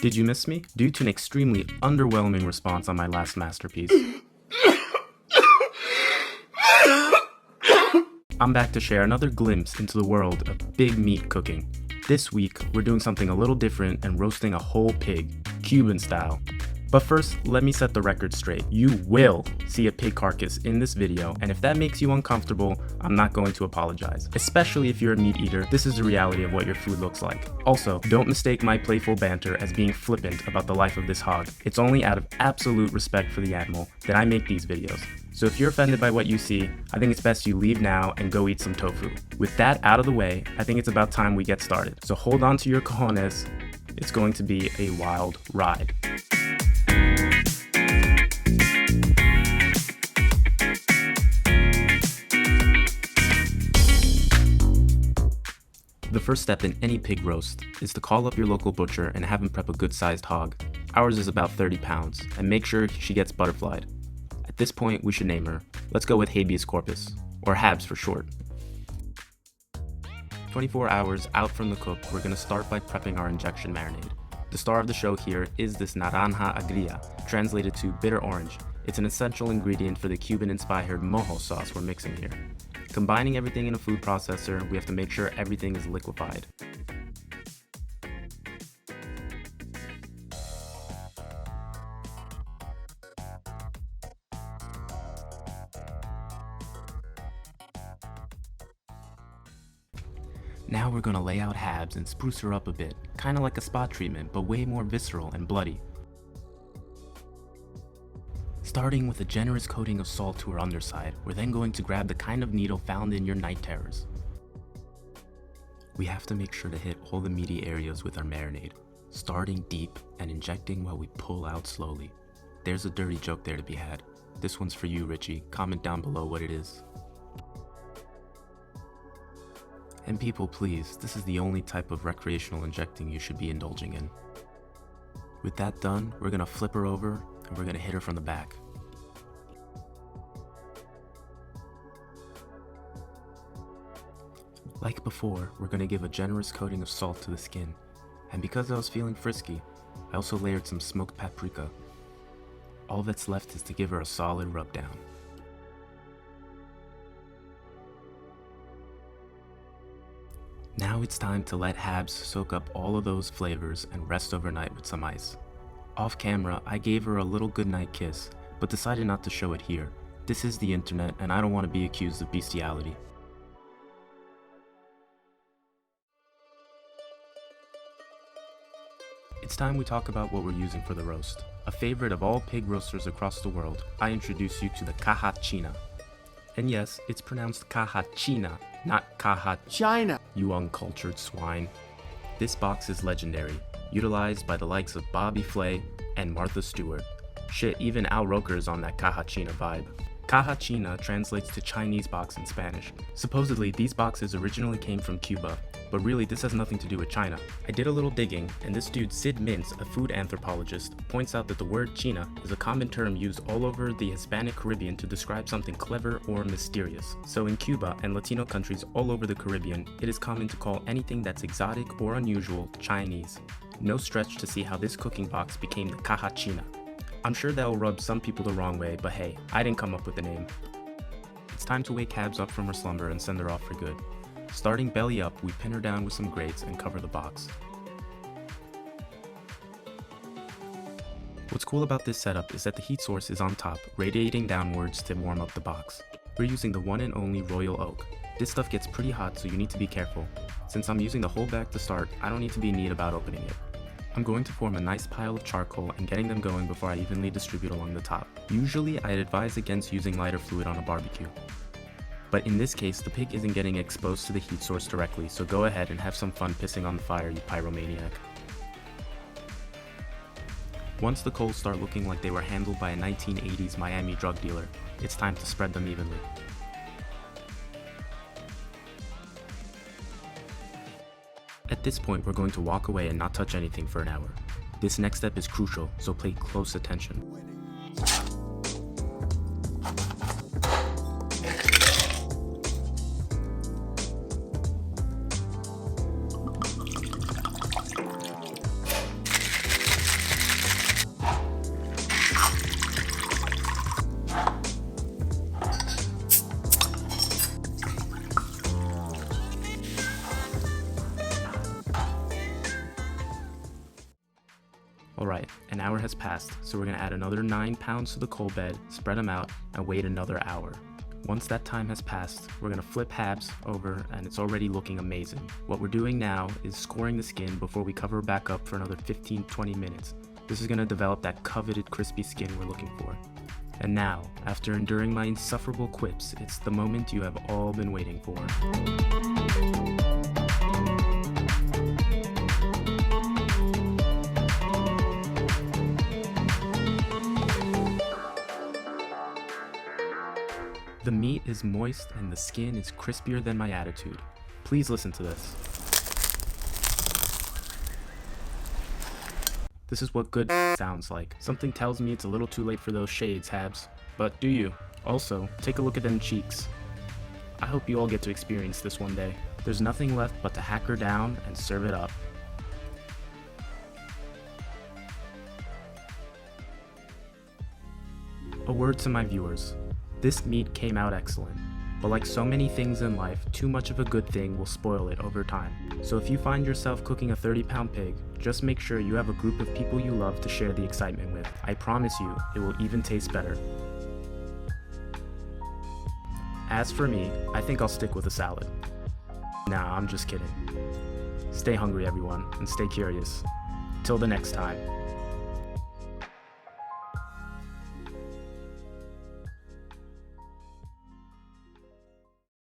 Did you miss me? Due to an extremely underwhelming response on my last masterpiece, I'm back to share another glimpse into the world of big meat cooking. This week, we're doing something a little different and roasting a whole pig, Cuban style. But first, let me set the record straight. You will see a pig carcass in this video, and if that makes you uncomfortable, I'm not going to apologize. Especially if you're a meat eater, this is the reality of what your food looks like. Also, don't mistake my playful banter as being flippant about the life of this hog. It's only out of absolute respect for the animal that I make these videos. So if you're offended by what you see, I think it's best you leave now and go eat some tofu. With that out of the way, I think it's about time we get started. So hold on to your cojones. It's going to be a wild ride. The first step in any pig roast is to call up your local butcher and have him prep a good-sized hog. Ours is about 30 pounds, and make sure she gets butterflied. At this point, we should name her. Let's go with habeas corpus, or Habs for short. 24 hours out from the cook, we're going to start by prepping our injection marinade. The star of the show here is this naranja agria, translated to bitter orange. It's an essential ingredient for the Cuban-inspired mojo sauce we're mixing here. Combining everything in a food processor, we have to make sure everything is liquefied. Now we're gonna lay out Habs and spruce her up a bit, kinda like a spa treatment, but way more visceral and bloody. Starting with a generous coating of salt to her underside, we're then going to grab the kind of needle found in your night terrors. We have to make sure to hit all the meaty areas with our marinade, starting deep and injecting while we pull out slowly. There's a dirty joke there to be had. This one's for you, Richie. Comment down below what it is. And people, please, this is the only type of recreational injecting you should be indulging in. With that done, we're gonna flip her over and we're gonna hit her from the back. Like before, we're gonna give a generous coating of salt to the skin. And because I was feeling frisky, I also layered some smoked paprika. All that's left is to give her a solid rub down. Now it's time to let Habs soak up all of those flavors and rest overnight with some ice. Off camera, I gave her a little goodnight kiss, but decided not to show it here. This is the internet and I don't want to be accused of bestiality. It's time we talk about what we're using for the roast. A favorite of all pig roasters across the world, I introduce you to the caja china. And yes, it's pronounced caja china, not caja China, you uncultured swine. This box is legendary, utilized by the likes of Bobby Flay and Martha Stewart. Shit, even Al Roker is on that caja china vibe. Caja china translates to Chinese box in Spanish. Supposedly, these boxes originally came from Cuba, but really this has nothing to do with China. I did a little digging, and this dude Sid Mintz, a food anthropologist, points out that the word China is a common term used all over the Hispanic Caribbean to describe something clever or mysterious. So in Cuba and Latino countries all over the Caribbean, it is common to call anything that's exotic or unusual Chinese. No stretch to see how this cooking box became the caja china. I'm sure that'll rub some people the wrong way, but hey, I didn't come up with the name. It's time to wake Habs up from her slumber and send her off for good. Starting belly up, we pin her down with some grates and cover the box. What's cool about this setup is that the heat source is on top, radiating downwards to warm up the box. We're using the one and only Royal Oak. This stuff gets pretty hot, so you need to be careful. Since I'm using the whole bag to start, I don't need to be neat about opening it. I'm going to form a nice pile of charcoal and getting them going before I evenly distribute along the top. Usually, I'd advise against using lighter fluid on a barbecue. But in this case, the pig isn't getting exposed to the heat source directly, so go ahead and have some fun pissing on the fire, you pyromaniac. Once the coals start looking like they were handled by a 1980s Miami drug dealer, it's time to spread them evenly. At this point, we're going to walk away and not touch anything for an hour. This next step is crucial, so pay close attention. Alright, an hour has passed, so we're gonna add another 9 pounds to the coal bed, spread them out, and wait another hour. Once that time has passed, we're gonna flip halves over and it's already looking amazing. What we're doing now is scoring the skin before we cover back up for another 15-20 minutes. This is gonna develop that coveted crispy skin we're looking for. And now, after enduring my insufferable quips, it's the moment you have all been waiting for. The meat is moist and the skin is crispier than my attitude. Please listen to this. This is what good sounds like. Something tells me it's a little too late for those shades, Habs. But do you? Also, take a look at them cheeks. I hope you all get to experience this one day. There's nothing left but to hack her down and serve it up. A word to my viewers. This meat came out excellent, but like so many things in life, too much of a good thing will spoil it over time. So if you find yourself cooking a 30-pound pig, just make sure you have a group of people you love to share the excitement with. I promise you, it will even taste better. As for me, I think I'll stick with a salad. Nah, I'm just kidding. Stay hungry everyone, and stay curious. Till the next time.